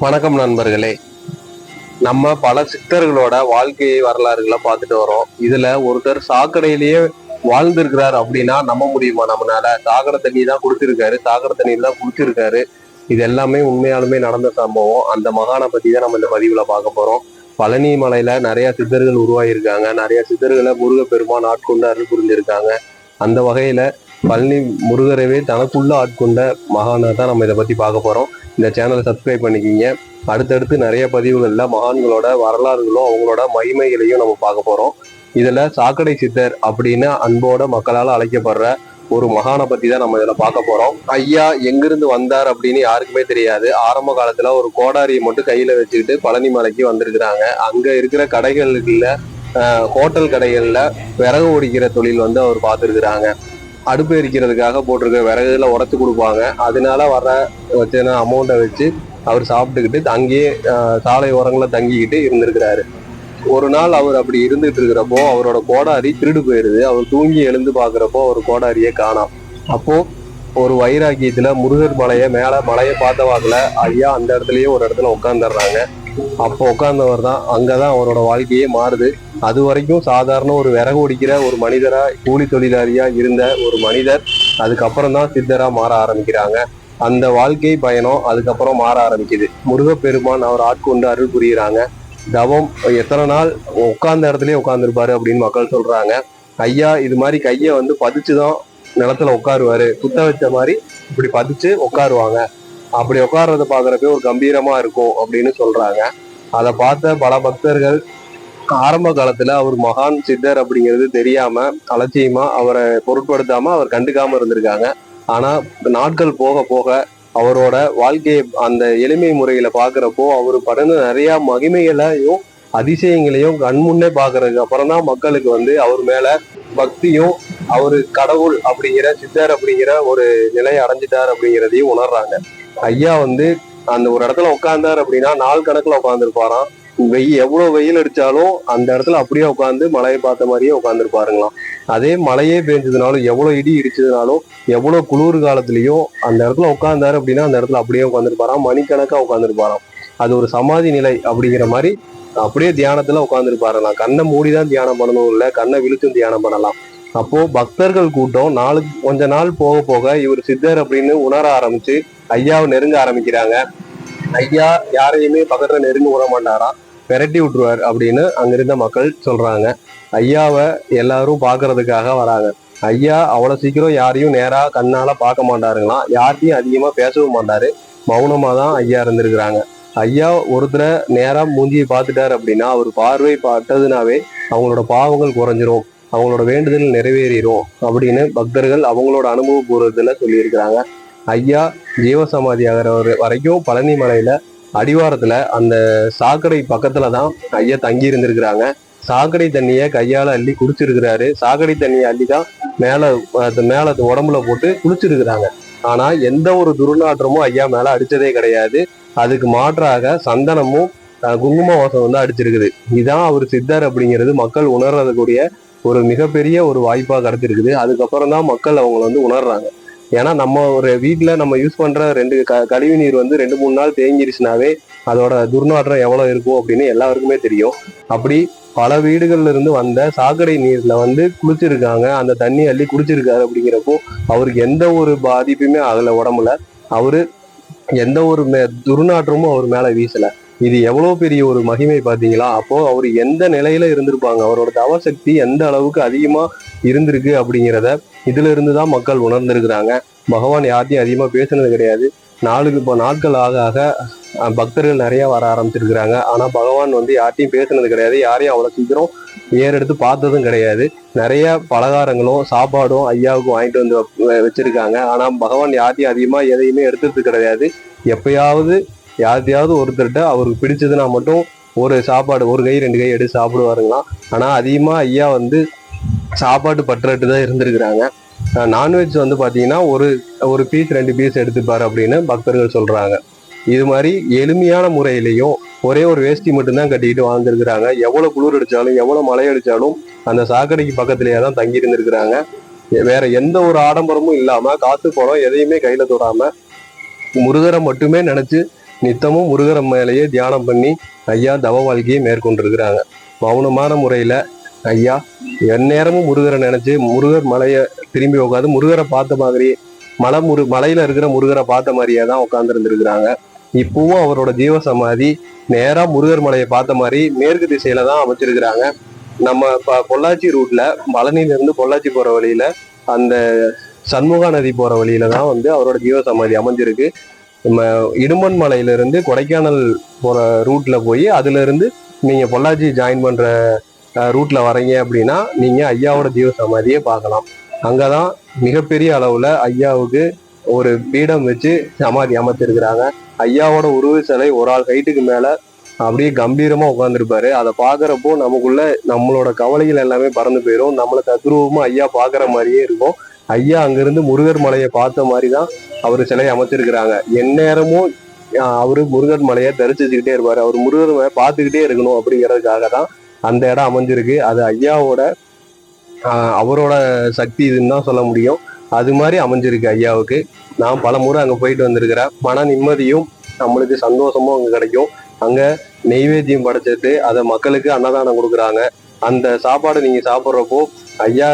வணக்கம் நண்பர்களே. நம்ம பல சித்தர்களோட வாழ்க்கை வரலாறுகளை பார்த்துட்டு வரோம். இதுல ஒருத்தர் சாக்கடையிலேயே வாழ்ந்திருக்கிறார் அப்படின்னா நம்ப முடியுமா நம்மளால? சாக்கடை தண்ணி தான் குடிச்சிருக்காரு, சாக்கடை தண்ணீர் தான் குடிச்சிருக்காரு. இது எல்லாமே உண்மையாலுமே நடந்த சம்பவம். அந்த மகானை பத்தி தான் நம்ம இந்த பதிவுல பார்க்க போறோம். பழனி மலையில நிறைய சித்தர்கள் உருவாகியிருக்காங்க. நிறைய சித்தர்களை முருகப்பெருமான் ஆட்கொண்டு அருள் புரிஞ்சிருக்காங்க. அந்த வகையில பழனி முருகரவே தனக்குள்ள ஆட்கொண்ட மகானை தான் நம்ம இதை பத்தி பார்க்க போறோம். இந்த சேனலை சப்ஸ்கிரைப் பண்ணிக்கிங்க. அடுத்தடுத்து நிறைய பதிவுகள்ல மகான்களோட வரலாறுகளும் அவங்களோட மகிமைகளையும் நம்ம பார்க்க போறோம். இதுல சாக்கடை சித்தர் அப்படின்னு அன்போட மக்களால் அழைக்கப்படுற ஒரு மகானை பத்தி தான் நம்ம இதுல பார்க்க போறோம். ஐயா எங்கிருந்து வந்தார் அப்படின்னு யாருக்குமே தெரியாது. ஆரம்ப காலத்துல ஒரு கோடாரியை மட்டும் கையில வச்சுக்கிட்டு பழனி மலைக்கு வந்திருக்கிறாங்க. அங்க இருக்கிற கடைகள்ல ஹோட்டல் கடைகள்ல விறகு ஒடிக்கிற தொழில் வந்து அவர் பார்த்துருக்குறாங்க. அடுப்பு எரிக்கிறதுக்காக போட்டிருக்க விறகுல உடச்சு கொடுப்பாங்க. அதனால வர வச்ச அமௌண்ட்டை வச்சு அவர் சாப்பிட்டுக்கிட்டு அங்கேயே சாலை ஓரங்களில் தங்கிக்கிட்டு இருந்திருக்கிறாரு. ஒரு நாள் அவர் அப்படி இருந்துட்டு இருக்கிறப்போ அவரோட கோடாரி திருடு போயிருது. அவர் தூங்கி எழுந்து பாக்குறப்போ அவர் கோடாரியே காணாம். அப்போ ஒரு வைராக்கியத்துல முருகர் மலையை பார்த்த வாக்குல ஐயா அந்த இடத்துலயே ஒரு இடத்துல உட்காந்துடுறாங்க. அப்போ உட்கார்ந்தவர் தான் அங்கதான் அவரோட வாழ்க்கையே மாறுது. அது வரைக்கும் சாதாரண ஒரு விறகு ஒடிக்கிற ஒரு மனிதரா, கூலி தொழிலாளியா இருந்த ஒரு மனிதர் அதுக்கப்புறம் தான் சித்தரா மாற ஆரம்பிக்கிறாங்க. அந்த வாழ்க்கை பயணம் அதுக்கப்புறம் மாற ஆரம்பிக்குது. முருகப்பெருமான் அவர் ஆட்கொண்டு அருள் புரியுறாங்க. தவம் எத்தனை நாள் உட்கார்ந்த இடத்துலயே உட்கார்ந்துருப்பாரு அப்படின்னு மக்கள் சொல்றாங்க. ஐயா இது மாதிரி கையை வந்து பதிச்சுதான் நிலத்துல உட்காருவாரு. குத்த வச்ச மாதிரி இப்படி பதிச்சு உட்காருவாங்க. அப்படி உட்கார்றத பாக்குறப்ப ஒரு கம்பீரமா இருக்கும் அப்படின்னு சொல்றாங்க. அதை பார்த்த பல பக்தர்கள் ஆரம்ப காலத்துல அவர் மகான் சித்தர் அப்படிங்கிறது தெரியாம அலட்சியமா அவரை பொருட்படுத்தாம அவர் கண்டுக்காம இருந்திருக்காங்க. ஆனா நாட்கள் போக போக அவரோட வாழ்க்கையை அந்த எளிமை முறையில பாக்குறப்போ அவரு படன நிறைய மகிமைகளையும் அதிசயங்களையும் கண்முன்னே பாக்குறதுக்கு அப்புறம் தான் மக்களுக்கு வந்து அவர் மேல பக்தியும் அவரு கடவுள் அப்படிங்கிற சித்தர் அப்படிங்கிற ஒரு நிலையை அடைஞ்சிட்டார் அப்படிங்கிறதையும் உணர்றாங்க. ஐயா வந்து அந்த ஒரு இடத்துல உட்கார்ந்தார் அப்படின்னா நாள் கணக்குல உட்காந்துருப்பாராம். எவ்வளவு வெயில் அடிச்சாலும் அந்த இடத்துல அப்படியே உட்காந்து மழையை பார்த்த மாதிரியே உட்காந்துருப்பாருங்களாம். அதே மழையே பெஞ்சதுனாலும் எவ்வளவு இடி இடிச்சதுனாலும் எவ்வளவு குளிர் காலத்திலயும் அந்த இடத்துல உட்கார்ந்தாரு அப்படின்னா அந்த இடத்துல அப்படியே உட்காந்துருப்பாராம். மணிக்கணக்கா உட்காந்துருப்பாராம். அது ஒரு சமாதி நிலை அப்படிங்கிற மாதிரி அப்படியே தியானத்துல உட்காந்துருப்பாருலாம். கண்ணை மூடிதான் தியானம் பண்ணணும், இல்ல கண்ணை விழிச்சும் தியானம் பண்ணலாம். அப்போ பக்தர்கள் கூட்டம் கொஞ்ச நாள் போக போக இவர் சித்தர் அப்படின்னு உணர ஆரம்பிச்சு ஐயாவை நெருங்க ஆரம்பிக்கிறாங்க. ஐயா யாரையுமே பக்கத்துல நெருங்க விட மாட்டாராம், விரட்டி விட்டுருவார் அப்படின்னு அங்கிருந்த மக்கள் சொல்றாங்க. ஐயாவை எல்லாரும் பாக்குறதுக்காக வராங்க. ஐயா அவ்வளவு சீக்கிரம் யாரையும் நேரா கண்ணால பார்க்க மாட்டாருங்களாம். யார்கிட்டையும் அதிகமா பேசவும் மாட்டாரு. மௌனமா தான் ஐயா இருந்திருக்கிறாங்க. ஐயா ஒருத்தரை நேரா மூஞ்சியை பார்த்துட்டாரு அப்படின்னா அவர் பார்வை பட்டதுனாவே அவங்களோட பாவங்கள் குறைஞ்சிரும், அவங்களோட வேண்டுதல் நிறைவேறிடும் அப்படின்னு பக்தர்கள் அவங்களோட அனுபவபூர்வத்துல சொல்லியிருக்கிறாங்க. ஐயா ஜீவசமாதி ஆகிற வரைக்கும் பழனி மலையில அடிவாரத்துல அந்த சாக்கடை பக்கத்துலதான் ஐயா தங்கி இருந்திருக்கிறாங்க. சாக்கடை தண்ணிய கையால அள்ளி குடிச்சிருக்கிறாரு. சாக்கடை தண்ணியை அள்ளிதான் மேல உடம்புல போட்டு குளிச்சிருக்கிறாங்க. ஆனா எந்த ஒரு துர்நாற்றமும் ஐயா மேல அடிச்சதே கிடையாது. அதுக்கு மாற்றாக சந்தனமும் குங்கும வாசம் வந்து அடிச்சிருக்குது. இதுதான் அவர் சித்தர் அப்படிங்கிறது மக்கள் உணர்றதுக்கூடிய ஒரு மிகப்பெரிய ஒரு வாய்ப்பா கிடைச்சிருக்குது. அதுக்கப்புறம் தான் மக்கள் அவங்களை வந்து உணர்றாங்க. ஏன்னா நம்ம ஒரு வீட்டுல நம்ம யூஸ் பண்ற கழிவு நீர் வந்து 2-3 நாள் தேங்கிருச்சுனாவே அதோட துர்நாற்றம் எவ்வளவு இருக்கும் அப்படின்னு எல்லாருக்குமே தெரியும். அப்படி பல வீடுகள்ல இருந்து வந்த சாக்கடை நீர்ல வந்து குளிச்சிருக்காங்க. அந்த தண்ணி அள்ளி குடிச்சிருக்காரு. அப்படிங்கிறப்போ அவருக்கு எந்த ஒரு பாதிப்புமே ஆகல உடம்புல. அவரு எந்த ஒரு துர்நாற்றமும் அவர் மேல வீசல. இது எவ்வளவு பெரிய ஒரு மகிமை பாத்தீங்களா? அப்போ அவர் எந்த நிலையில இருந்திருப்பாங்க, அவரோட தவசக்தி எந்த அளவுக்கு அதிகமா இருந்திருக்கு அப்படிங்கிறத இதுல இருந்துதான் மக்கள் உணர்ந்திருக்கிறாங்க. பகவான் யார்ட்டையும் அதிகமா பேசுனது கிடையாது. நாட்கள் ஆக ஆக பக்தர்கள் நிறைய வர ஆரம்பிச்சிருக்கிறாங்க. ஆனா பகவான் வந்து யார்ட்டையும் பேசுனது கிடையாது. யாரையும் அவ்வளவு சீக்கிரம் ஏறெடுத்து பார்த்ததும் கிடையாது. நிறைய பலகாரங்களும் சாப்பாடும் ஐயாவுக்கு வாங்கிட்டு வந்து வச்சிருக்காங்க. ஆனா பகவான் யார்ட்டையும் அதிகமா எதையுமே எடுத்தது கிடையாது. எப்பயாவது யார்த்தையாவது ஒருத்தர்கிட்ட அவருக்கு பிடிச்சதுன்னா மட்டும் ஒரு சாப்பாடு ஒரு கை 2 கை எடுத்து சாப்பிடுவாருங்களாம். ஆனா அதிகமா ஐயா வந்து சாப்பாட்டு பற்றட்டு தான் இருந்திருக்கிறாங்க. நான்வெஜ் வந்து பாத்தீங்கன்னா ஒரு பீஸ் 2 பீஸ் எடுத்துப்பாரு அப்படின்னு பக்தர்கள் சொல்றாங்க. இது மாதிரி எளிமையான முறையிலையும் ஒரே ஒரு வேஷ்டி மட்டும்தான் கட்டிக்கிட்டு வாழ்ந்துருக்கிறாங்க. எவ்வளவு குளிர் அடிச்சாலும் எவ்வளவு மழை அடிச்சாலும் அந்த சாக்கடைக்கு பக்கத்திலேயே தான் தங்கி இருந்திருக்கிறாங்க. வேற எந்த ஒரு ஆடம்பரமும் இல்லாம காசு பணம் எதையுமே கையில தொடாம முருகரை மட்டுமே நினைச்சு நித்தமும் முருகர் மேலேயே தியானம் பண்ணி ஐயா தவ வாழ்க்கையை மேற்கொண்டிருக்கிறாங்க. மௌனமான முறையில ஐயா எந்நேரமும் முருகரை நினைச்சு முருகர் மலையை திரும்பி உட்காந்து முருகரை பார்த்த மாதிரியே மலையில இருக்கிற முருகரை பார்த்த மாதிரியே தான் உட்கார்ந்து இருந்திருக்கிறாங்க. இப்பவும் அவரோட ஜீவ சமாதி நேரா முருகர் மலையை பார்த்த மாதிரி மேற்கு திசையில தான் அமைச்சிருக்கிறாங்க. நம்ம பொள்ளாச்சி ரூட்ல பழனில இருந்து பொள்ளாச்சி போற வழியில அந்த சண்முகா நதி போற வழியில தான் வந்து அவரோட ஜீவ சமாதி அமைஞ்சிருக்கு. நம்ம இடுமன் மலையில இருந்து கொடைக்கானல் போற ரூட்ல போய் அதுல இருந்து நீங்க பொள்ளாச்சி ஜாயின் பண்ற ரூட்ல வரீங்க அப்படின்னா நீங்க ஐயாவோட ஜீவ சமாதியை பார்க்கலாம். அங்கதான் மிகப்பெரிய அளவுல ஐயாவுக்கு ஒரு பீடம் வச்சு சமாதி அமைச்சிருக்கிறாங்க. ஐயாவோட உருவ சிலை ஒரு ஆள் ஹைட்டுக்கு மேல அப்படியே கம்பீரமா உட்காந்துருப்பாரு. அதை பாக்குறப்போ நமக்குள்ள நம்மளோட கவலைகள் எல்லாமே பறந்து போயிடும். நம்மளை தத்ரூபமா ஐயா பாக்குற மாதிரியே இருக்கும். ஐயா அங்கிருந்து முருகர் மலையை பார்த்த மாதிரிதான் அவரு சிலையை அமைச்சிருக்கிறாங்க. எந்நேரமும் அவரு முருகர் மலையை தரிசிச்சுக்கிட்டே இருப்பாரு. அவர் முருகர் மலையை பார்த்துக்கிட்டே இருக்கணும் அப்படிங்கிறதுக்காக தான் அந்த இடம் அமைஞ்சிருக்கு. அது ஐயாவோட அவரோட சக்தி இதுன்னு தான் சொல்ல முடியும். அது மாதிரி அமைஞ்சிருக்கு ஐயாவுக்கு. நான் பல முறை அங்க போயிட்டு வந்திருக்கிறேன். மன நிம்மதியும் நம்மளுக்கு சந்தோஷமும் அங்க கிடைக்கும். அங்க நெய்வேத்தியம் படைச்சிட்டு அதை மக்களுக்கு அன்னதானம் கொடுக்குறாங்க. அந்த சாப்பாடு நீங்க சாப்பிட்றப்போ ஐயா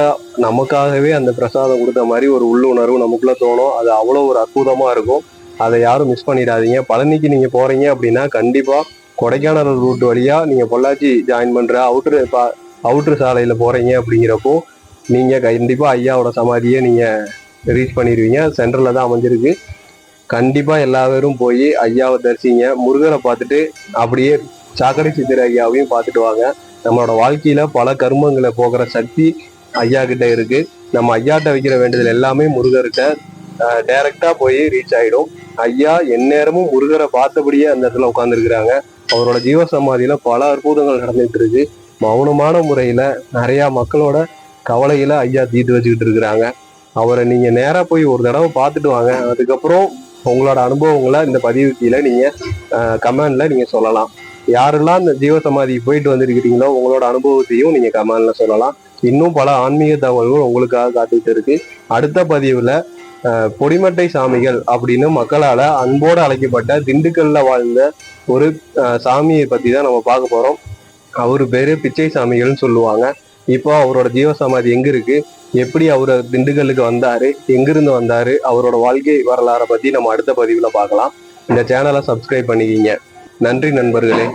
நமக்காகவே அந்த பிரசாதம் கொடுத்த மாதிரி ஒரு உள்ளுணர்வு நமக்குள்ள தோணும். அது அவ்வளோ ஒரு அற்புதமா இருக்கும். அதை யாரும் மிஸ் பண்ணிடாதீங்க. பழனிக்கு நீங்க போறீங்க அப்படின்னா கண்டிப்பா கொடைக்கானல் ரூட் வழியா நீங்க பொள்ளாச்சி ஜாயின் பண்ற அவுட்ரு சாலையில போறீங்க அப்படிங்கிறப்போ நீங்க கண்டிப்பா ஐயாவோட சமாதியை நீங்க ரீச் பண்ணிடுவீங்க. சென்டர்ல தான் அமைஞ்சிருக்கு. கண்டிப்பா எல்லா பேரும் போய் ஐயாவை தரிசிங்க. முருகரை பார்த்துட்டு அப்படியே சாக்கடை சித்திர ஐயாவையும் பார்த்துட்டு வாங்க. நம்மளோட வாழ்க்கையில பல கர்மங்களை போகிற சக்தி ஐயா கிட்ட இருக்கு. நம்ம ஐயாட்ட வைக்கிற வேண்டியது எல்லாமே முருகர்கிட்ட டைரக்டா போய் ரீச் ஆயிடும். ஐயா எந்நேரமும் முருகரை பார்த்தபடியே அந்த இடத்துல உட்கார்ந்துருக்கிறாங்க. அவரோட ஜீவ சமாதியில பல அற்புதங்கள் நடந்துட்டு இருக்கு. மௌனமான முறையில நிறைய மக்களோட கவலைகளை ஐயா தீர்த்து வச்சுக்கிட்டு இருக்கிறாங்க. அவரை நீங்க நேரா போய் ஒரு தடவை பார்த்துட்டு வாங்க. அதுக்கப்புறம் உங்களோட அனுபவங்களை இந்த பதிவு கீழே நீங்க கமெண்ட்ல நீங்க சொல்லலாம். யாரெல்லாம் இந்த ஜீவ சமாதி போயிட்டு வந்திருக்கிறீங்களோ உங்களோட அனுபவத்தையும் நீங்க கமெண்ட்ல சொல்லலாம். இன்னும் பல ஆன்மீக தகவல்கள் உங்களுக்காக காத்துட்டு இருக்கு. அடுத்த பதிவுல பொடிமட்டை சாமிகள் அப்படின்னு மக்களால அன்போடு அழைக்கப்பட்ட திண்டுக்கல்ல வாழ்ந்த ஒரு சாமியை பத்தி தான் நம்ம பார்க்க போறோம். அவரு பேரு பிச்சை சாமிகள்னு சொல்லுவாங்க. இப்போ அவரோட ஜீவ சமாதி எங்க இருக்கு, எப்படி அவரு திண்டுக்கல்லுக்கு வந்தாரு, எங்கிருந்து வந்தாரு, அவரோட வாழ்க்கை வரலாறை பத்தி நம்ம அடுத்த பதிவுல பார்க்கலாம். இந்த சேனலை சப்ஸ்கிரைப் பண்ணிக்கிங்க. நன்றி நண்பர்களே.